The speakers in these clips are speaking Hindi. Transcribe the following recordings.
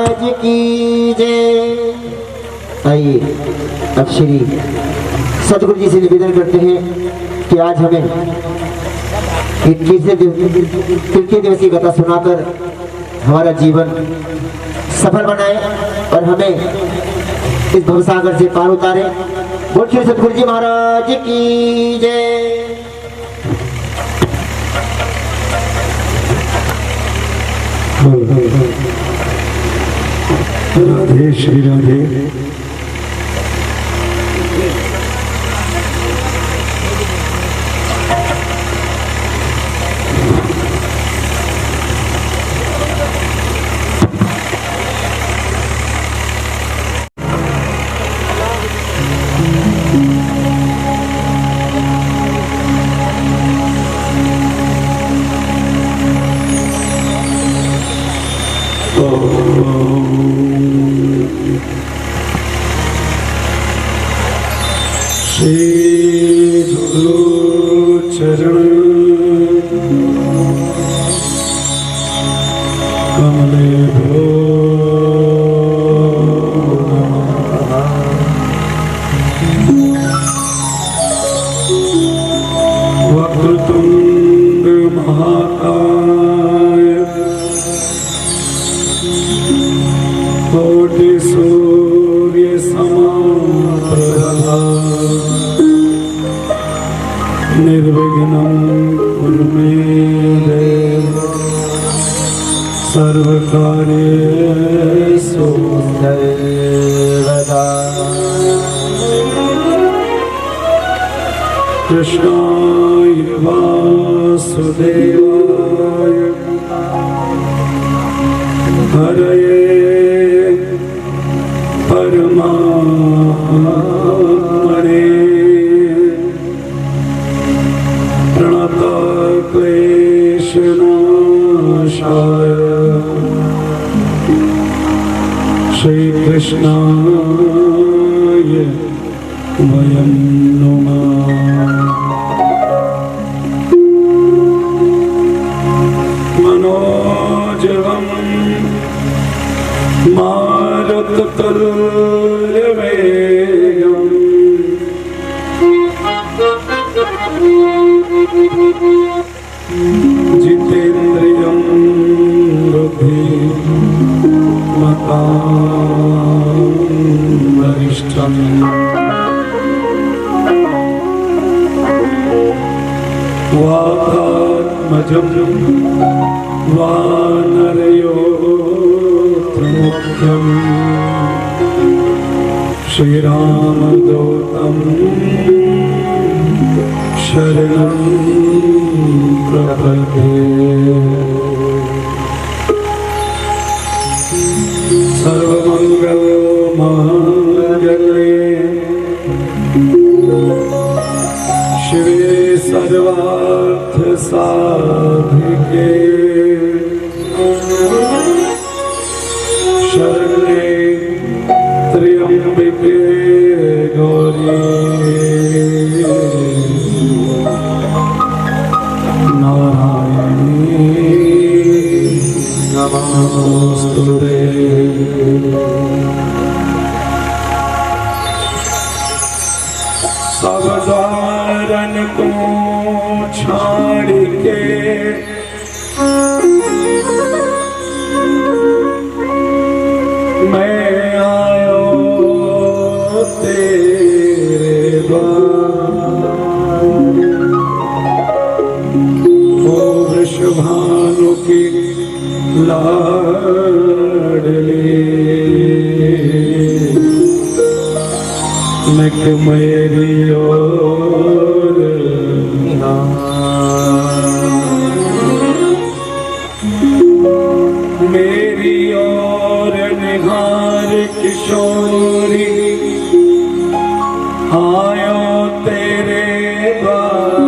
महाराज की जय। आइए अब श्री सतगुरु जी से निवेदन करते हैं कि आज हमें 21 दिवसीय कथा सुनाकर हमारा जीवन सफल बनाए और हमें इस भवसागर से पार उतारे। बोल श्री सतगुरु जी महाराज की जय। राधे श्री राधे। श्री गुरु चरण कमले भो वक्रतुंड महाकाय कोटि सूर्य समप्रभा निर्विघ्नं कुरु मे देव सर्वकार्येषु सर्वदा। कृष्णाय वासुदेवाय हरये परमात्मने क्लेशनाशाय श्री कृष्णाय वयं नमः। मनोजवं मारुततुल्यवेगम् जितेन्द्रियं बुद्धिमतां वरिष्ठम् वातात्मजं वानरयोत्तमोख्यम् श्रीरामदूतं शरणं प्रपद्ये। सर्वमङ्गलमाङ्गल्ये शिवे सर्वार्थसाधिके शरण्ये त्र्यम्बके गौरी नारायणी नमोस्तुते। सब द्वारन को छाड़ के मैं आयो तेरे द्वार। ओ वृषभानु की लाडली मैं मेरी ओर मेरी ओर निहार किशोरी आयो तेरे द्वार।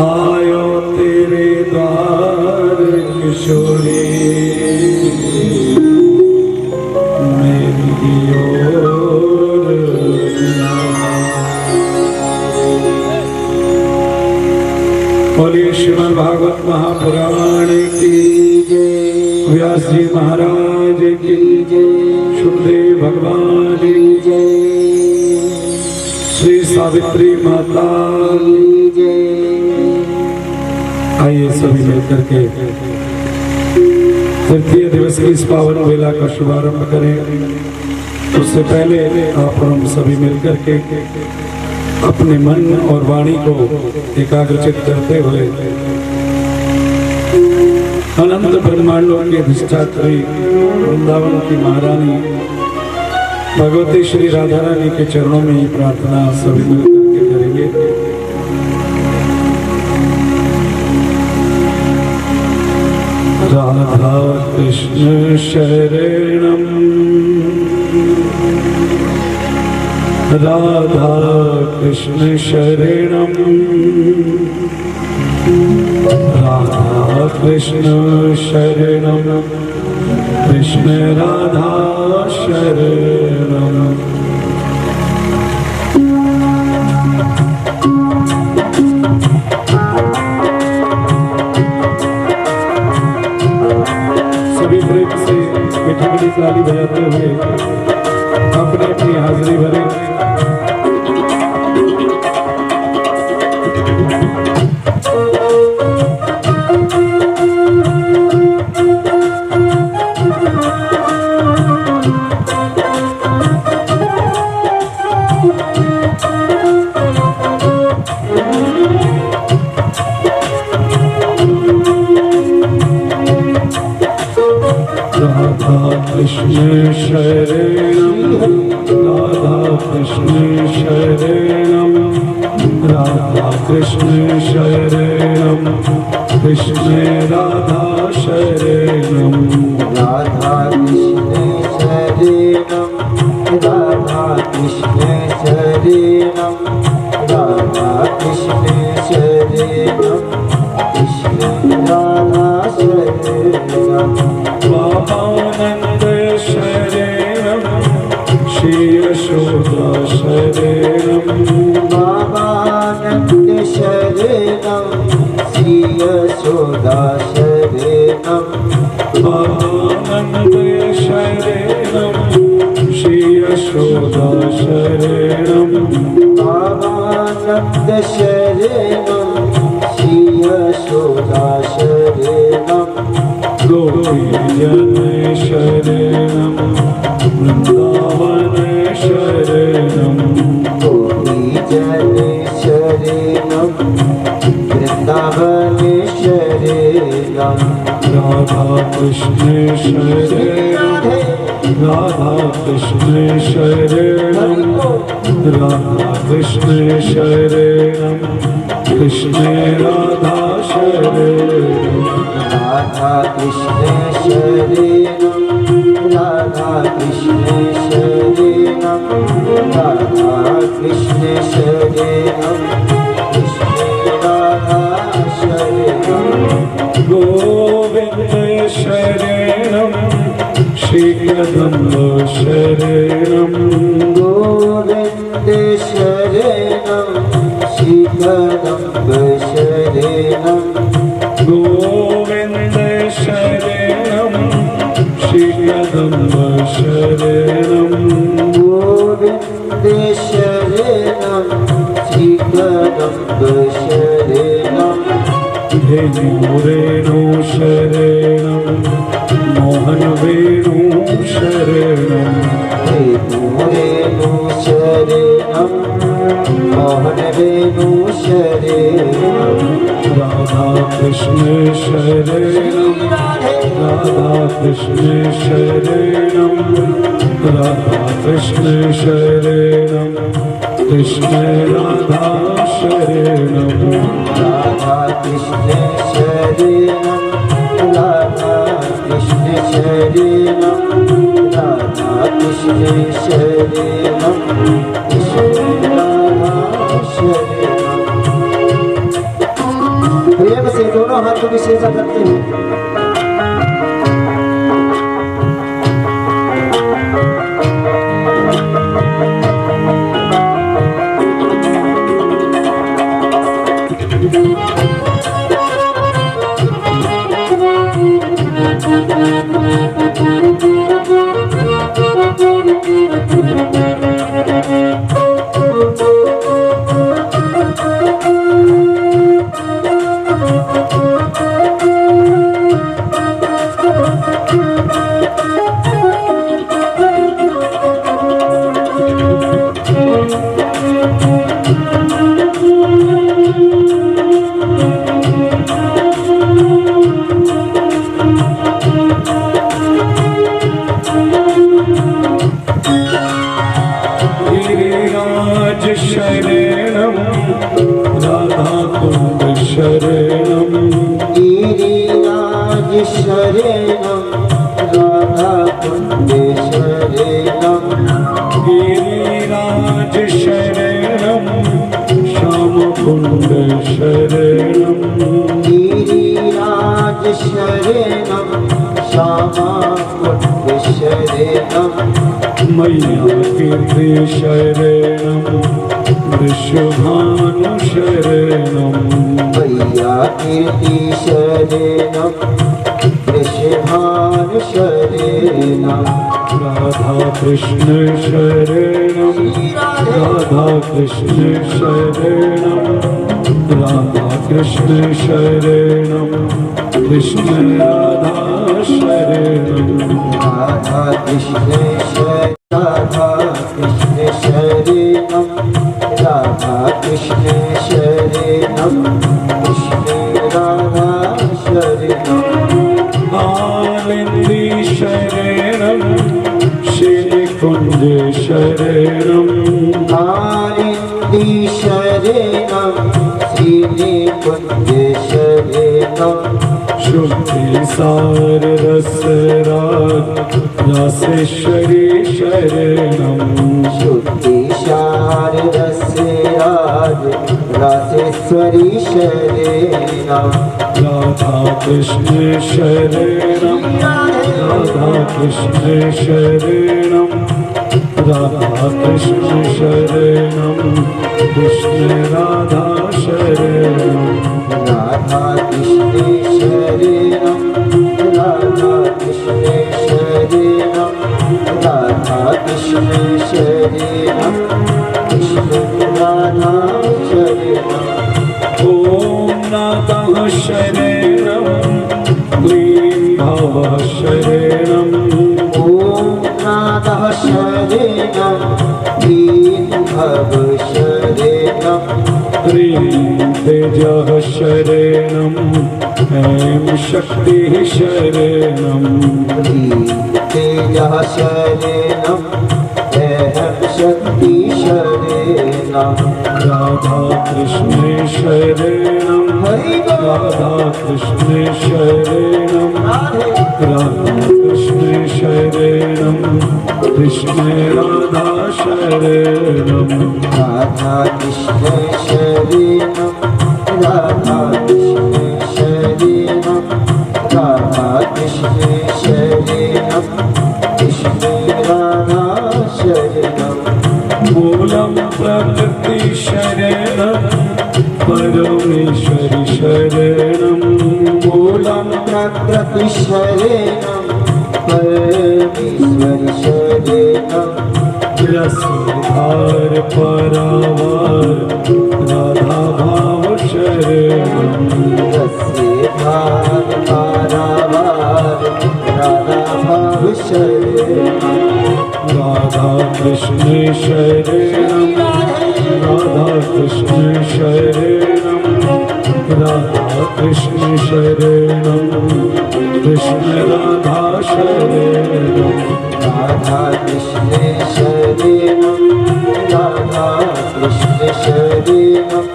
आयो तेरे द्वार किशोरी बोलिए श्रीमद् भागवत महापुराण की व्यास जी महाराज की जय सुखदेव भगवान की जय श्री सावित्री माता जय। आइए सभी मिलकर के तृतीय दिवस की इस पावन वेला का शुभारंभ करें। उससे पहले आप और हम सभी मिलकर के अपने मन और वाणी को एकाग्रचित करते हुए अनंत ब्रह्मांडों की अधिष्ठात्री वृंदावन की महारानी भगवती श्री राधा रानी के चरणों में ही प्रार्थना सभी मिलकर के करेंगे। राधा कृष्ण शरणम, राधा कृष्ण शरणम, राधा कृष्ण शरणम, कृष्ण राधा शरणम। सभी प्रेम से मीठी मीठी ताली बजाते हुए अपनी अपनी हाजिरी भरें। राधा कृष्ण शरणम, राधा कृष्ण शरणम, राधा कृष्ण शरणम, कृष्ण राधा शरणम। राधा कृष्ण शरणम, राधा कृष्ण शरणम, राधा कृष्ण शरणम, कृष्ण राधा शरणम। बाबानंद शरणम, श्री यशोदा शरणम, बाबानंद शरणम, श्री यशोदा शरणम, बाबानंद शरणम, श्री यशोदा शरणम, बाबानंद शरणम, श्री यशोदा शरणम, गोपी जन शरणम, वृंदावन शरणम, गोपी जन शरणम, वृंदावन शरणम। राधा कृष्ण शरणम, राधा कृष्ण शरणम, राधा कृष्ण शरणम, कृष्ण राधा शरणम। राधा कृष्ण शरणम, राधा कृष्ण शरणम, राधा कृष्ण शरणम, कृष्ण राधा शरणम। गोविंद शरणम, श्री कदम्ब शरणम, गोविंद शरणम, श्री कदम्ब शरणम, गोविंद शरणम, श्री कदम्ब शरणम, गोविंद शरणम, श्री कदम्ब शरणम। धेनु रेणु शरणम, मोहन वेणु शरणम, धेनु रेणु शरणम, मोहन वेणु शरणम। राधा कृष्ण शरणम, राधा कृष्ण शरणम, राधा कृष्ण शरणम, कृष्ण राधा शरणम। राधा कृष्ण शरणम, राधा कृष्ण शरणम, राधा कृष्ण शरणम, कृष्ण राधा शरणम। प्रेम से दोनों हाथों की सेवा करते हुए गिरिराज शरणम राधा कुंड शरणम गिरिराज शरणम राधा कुंड शरणम गिरिराज शरणम श्याम कुंड शरणम गिरिराज शरणम श्यामा कुंड शरणम मैया कीर्ति शरणम वृषभानु शरणम मैया कीर्ति शरणम वृषभानु शरणम राधा कृष्ण शरणम राधा कृष्ण शरणम राधा कृष्ण शरणम कृष्ण राधा शरणम राधा कृष्ण शरणम राधा कृष्ण शरणम कृष्ण राधा शरणम आनंदी शरणम श्री कुंज शरणम आनंदी शरणम श्री कुंज शरणम शुद्धि सार रस रासेश्वरी शरणम शुद्धि सार रसराज रासेश्वरी शरणम राधा कृष्ण शरणम राधा कृष्ण शरणम राधा कृष्ण शरणम कृष्ण राधा शरणम राधा कृष्ण शरणम राधा कृष्ण शरणम राधा कृष्ण शरणम कृष्ण राधा शरणम ओम नाथः शरणम क्लीं भव शरणम ओम नादः शरणम दीन भव शरणम ह्रीं तेजः शरणम ऐं शक्तिः शरणम तेजः शरणम ऐं शक्ति शरणम राधा कृष्ण शरणम राधा कृष्ण शरणम राधा कृष्ण शरणम कृष्ण राधा शरणम राधा कृष्ण शरणम राधा कृष्ण शरणम राधा कृष्ण शरणम कृष्ण राधा शरणम मूलम प्रकृति शरणम परमेश्वरी शरणम मूलम प्रकृति शरणम परमेश्वरी शरणम रसधार परावार राधा भाव शरणम रस्य भाव पारावार राधा भाव शरणम राधा कृष्ण शरणम राधा कृष्ण शरणम राधा कृष्ण शरणम कृष्ण राधा शरणम राधा कृष्ण शरणम राधा कृष्ण शरणम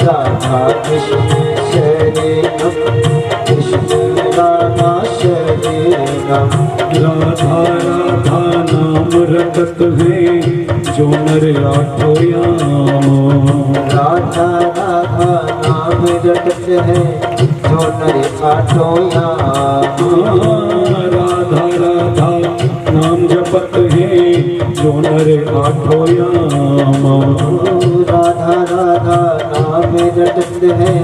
राधा कृष्ण शरणम कृष्ण राधा शरणम राधा राधा नाम रटत है जो नर आठो याम राधा राधा नाम रटत है जो नर आठो याम राधा राधा नाम जपत है जो नर आठो याम राधा राधा नाम रटत है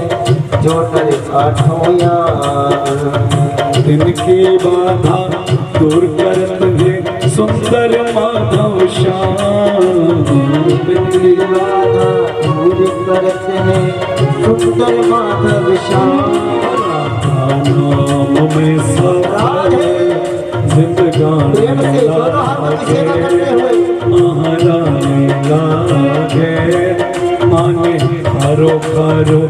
जो नर आठो याम इनकी बाधा दूर करत है सुंदर माधव श्याम। इनकी बाधा दूर करते हैं सुंदर माधव श्याम। नाम में सारे जिंदगानी लागे महारानी लागे माने खारो खारो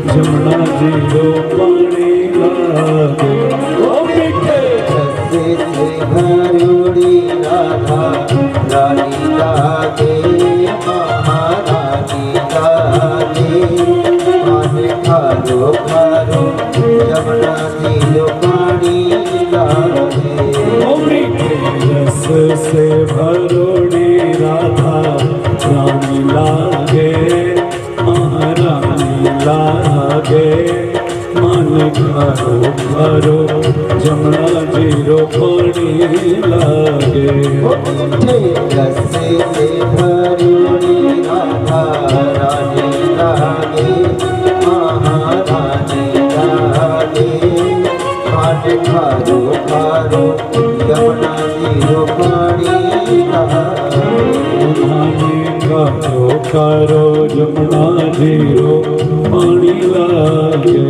जमुना जी रो पानी लागे। ओ मिठे जैसे भरोड़ी राधा रानी लागे महारानी लागे माने खारो खारो जमुना जी रो पानी लागे। रस से भरोड़ी राधा रानी लागे महारानी लागे मन खारो खारो जमुना जीरो पानी लागे। रस से भरोड़ी राधा रानी लागे महारानी लागे माने खारो खारो जमुना जीरो पानी माने खारो खारो जमुना जीरो पानी लागे।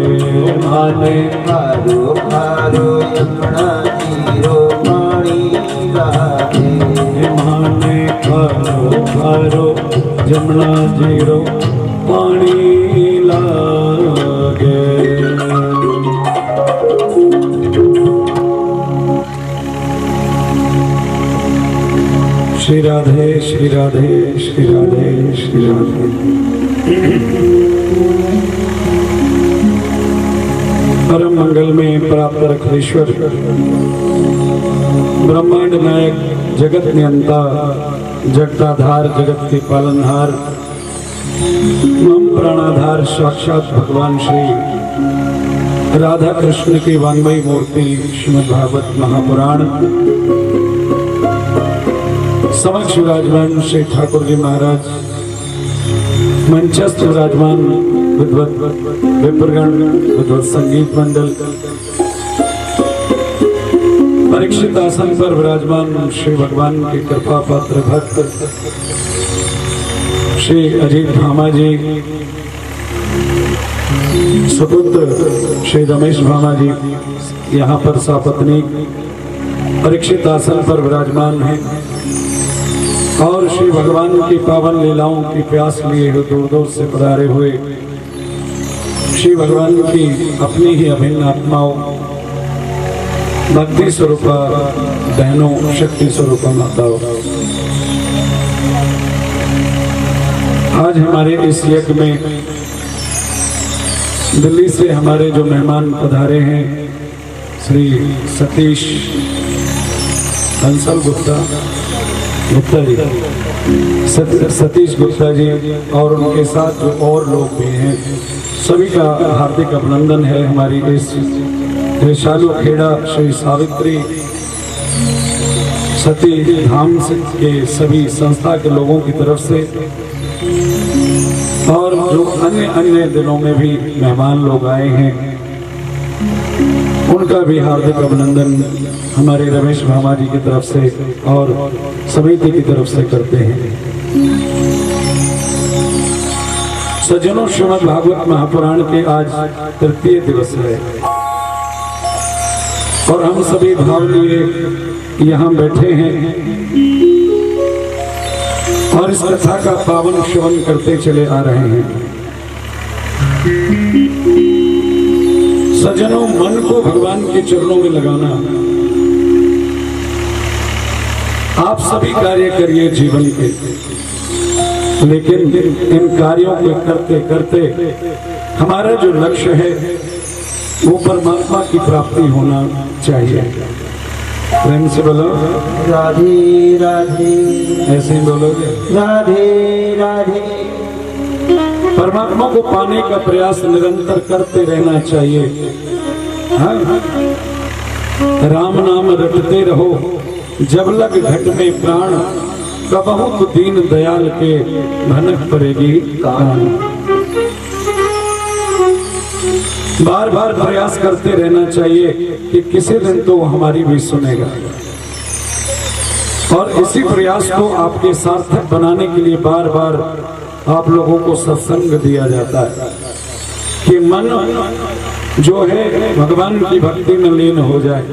माने खारो खारो जमुना जीरो पानी लागे। माने खारो खारो जमुना जीरो पानी लागे। श्री राधे श्री राधे श्री राधे श्री राधे। परम मंगल में प्राप्त रखेश्वर ब्रह्मांड नायक जगत नियंता जगताधार जगत के पालनहार मम प्राणाधार साक्षात भगवान श्री राधा कृष्ण की वांगमयी मूर्ति श्रीमद् भागवत महापुराण समक्ष विराजमान श्री ठाकुर जी महाराज मंचस्थ विराजमान विद्वत विप्रगण विद्वत संगीत मंडल परीक्षित आसन पर विराजमान श्री भगवान के कृपा पात्र भक्त श्री अजीत भामा जी सुपुत्र श्री रमेश भामा जी यहाँ पर सापत्नी परीक्षित आसन पर विराजमान हैं और श्री भगवान की पावन लीलाओं की प्यास लिए हुए दूर दूर से पधारे हुए श्री भगवान की अपनी ही अभिन्न आत्माओं भक्ति स्वरूपा बहनों शक्ति स्वरूपा माताओं, आज हमारे इस यज्ञ में दिल्ली से हमारे जो मेहमान पधारे हैं श्री सतीश हंसल गुप्ता जी सतीश गुप्ता जी और उनके साथ जो और लोग भी हैं सभी का हार्दिक अभिनंदन है। हमारी इस त्रिशालु खेड़ा श्री सावित्री सती धाम के सभी संस्था के लोगों की तरफ से और जो अन्य अन्य दिनों में भी मेहमान लोग आए हैं उनका भी हार्दिक अभिनंदन हमारे रमेश भामा जी की तरफ से और समिति की तरफ से करते हैं। सज्जनों, श्रीमद् भागवत महापुराण के आज तृतीय दिवस है और हम सभी भाव लिए यहाँ बैठे हैं और इस कथा का पावन श्रवण करते चले आ रहे हैं। सज्जनों, मन को भगवान के चरणों में लगाना, आप सभी कार्य करिए जीवन के, लेकिन इन कार्यों को करते करते हमारा जो लक्ष्य है वो परमात्मा की प्राप्ति होना चाहिए। प्रेम से बोलो राधे राधे। ऐसे ही बोलोगे राधे राधे। परमात्मा को पाने का प्रयास निरंतर करते रहना चाहिए। हाँ? राम नाम रटते रहो जब लग घट में प्राण, कबहुत दीन दयाल के भनक पड़ेगी कान। बार बार प्रयास करते रहना चाहिए कि किसी दिन तो वो हमारी भी सुनेगा। और इसी प्रयास को आपके सार्थक बनाने के लिए बार बार आप लोगों को सत्संग दिया जाता है कि मन जो है भगवान की भक्ति में लीन हो जाए।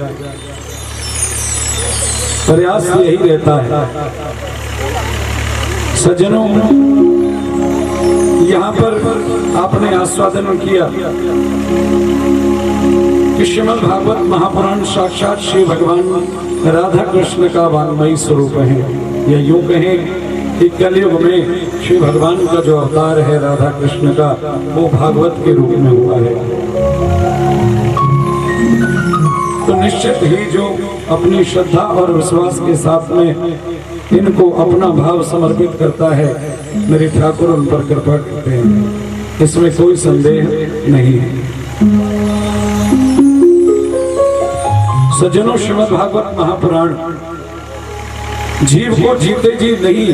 प्रयास यही रहता है। सज्जनों, यहाँ पर आपने आस्वादन किया कि श्रीमद् भागवत महापुराण साक्षात श्री भगवान राधा कृष्ण का वाङ्मयी स्वरूप है। या यूं कहें कि कलयुग में श्री भगवान का जो अवतार है राधा कृष्ण का, वो भागवत के रूप में हुआ है। तो निश्चित ही जो अपनी श्रद्धा और विश्वास के साथ में इनको अपना भाव समर्पित करता है, मेरे ठाकुर उन पर कृपा करते हैं, इसमें कोई संदेह नहीं है। सज्जनों, श्रीमद् भागवत महापुराण जीव को जीते जी नहीं,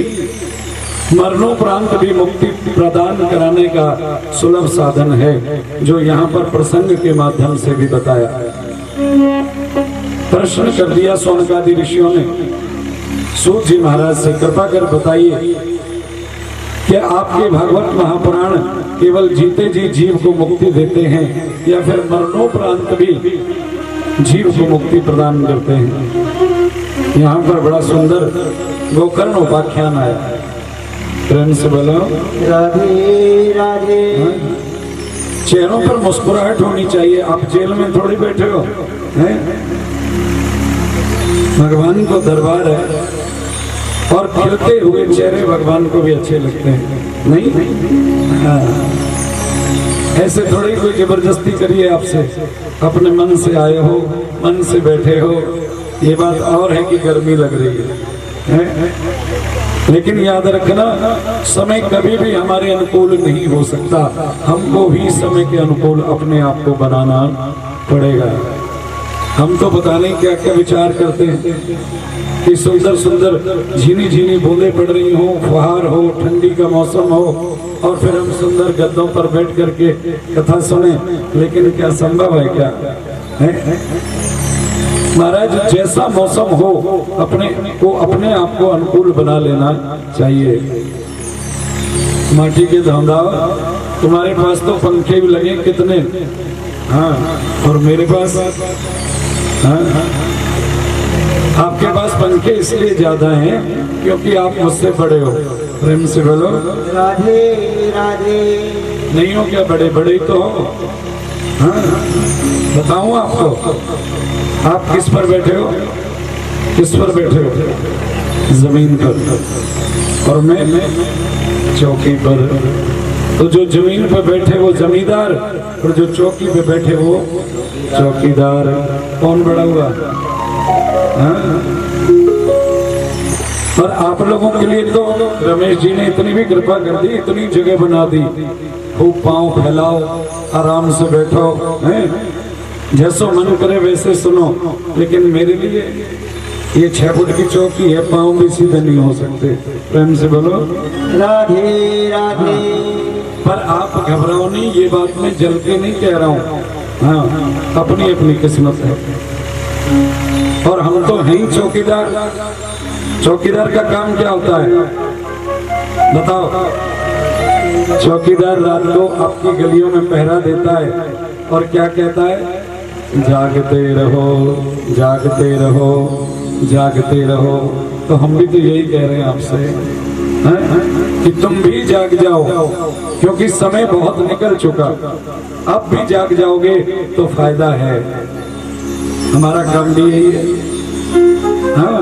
मरणोपरांत भी मुक्ति प्रदान कराने का सुलभ साधन है, जो यहाँ पर प्रसंग के माध्यम से भी बताया। प्रश्न कर दिया सोनकादि ऋषियों ने सूत जी महाराज से, कृपा कर बताइए क्या आपके भागवत महापुराण केवल जीते जी जीव को मुक्ति देते हैं या फिर मरणोपरांत भी जीव को मुक्ति प्रदान करते हैं? यहाँ पर बड़ा सुंदर गोकर्ण उपाख्यान आया, प्रेम से बोलो राधे राधे। चेहरों पर मुस्कुराहट होनी चाहिए। आप जेल में थोड़ी बैठे हो, हैं? भगवान को दरबार है और खिलते हुए चेहरे भगवान को भी अच्छे लगते हैं, नहीं? हाँ। ऐसे थोड़ी कोई जबरदस्ती करिए आपसे, अपने मन से आए हो, मन से बैठे हो। ये बात और है कि गर्मी लग रही है? लेकिन याद रखना, समय कभी भी हमारे अनुकूल नहीं हो सकता। हमको भी समय के अनुकूल अपने आप को बनाना पड़ेगा। हम तो पता नहीं क्या क्या विचार करते हैं कि सुंदर सुंदर झीनी झीनी बूंदें पड़ रही हो, फुहार हो, ठंडी का मौसम हो और फिर हम सुंदर गद्दों पर बैठ करके कथा सुने। लेकिन क्या संभव है क्या? है? महाराज, जैसा मौसम हो अपने आप को अनुकूल बना लेना चाहिए। माटी के धंधा, तुम्हारे पास तो पंखे भी लगे कितने, हाँ, और मेरे पास, हाँ, आपके पास पंखे इसलिए ज्यादा हैं क्योंकि आप मुझसे बड़े हो। प्रेम से बोलो राधे राधे। नहीं हो क्या? बड़े बड़े तो हो। हाँ, बताऊं आपको, आप किस पर बैठे हो? किस पर बैठे हो? जमीन पर, और मैं चौकी पर। तो जो जमीन पर बैठे वो जमींदार और जो चौकी पे बैठे वो चौकीदार। कौन बड़ा हुआ? हाँ? और आप लोगों के लिए तो रमेश जी ने इतनी भी कृपा कर दी, इतनी जगह बना दी, खूब पांव फैलाओ, आराम से बैठो, हैं? जैसो मन करे वैसे सुनो। लेकिन मेरे लिए ये 6 फुट की चौकी है, पांव भी सीधे नहीं हो सकते। प्रेम से बोलो राधे राधे। पर आप घबराओ नहीं, ये बात मैं जल के नहीं कह रहा हूँ। हाँ, अपनी अपनी किस्मत है। और हम तो हैं ही चौकीदार। चौकीदार का काम क्या होता है बताओ? चौकीदार रात को आपकी गलियों में पहरा देता है और क्या कहता है? जागते रहो, जागते रहो, जागते रहो। तो हम भी तो यही कह रहे हैं आपसे, कि तुम भी जाग जाओ, क्योंकि समय बहुत निकल चुका। अब भी जाग जाओगे तो फायदा है। हमारा काम भी यही है। हाँ,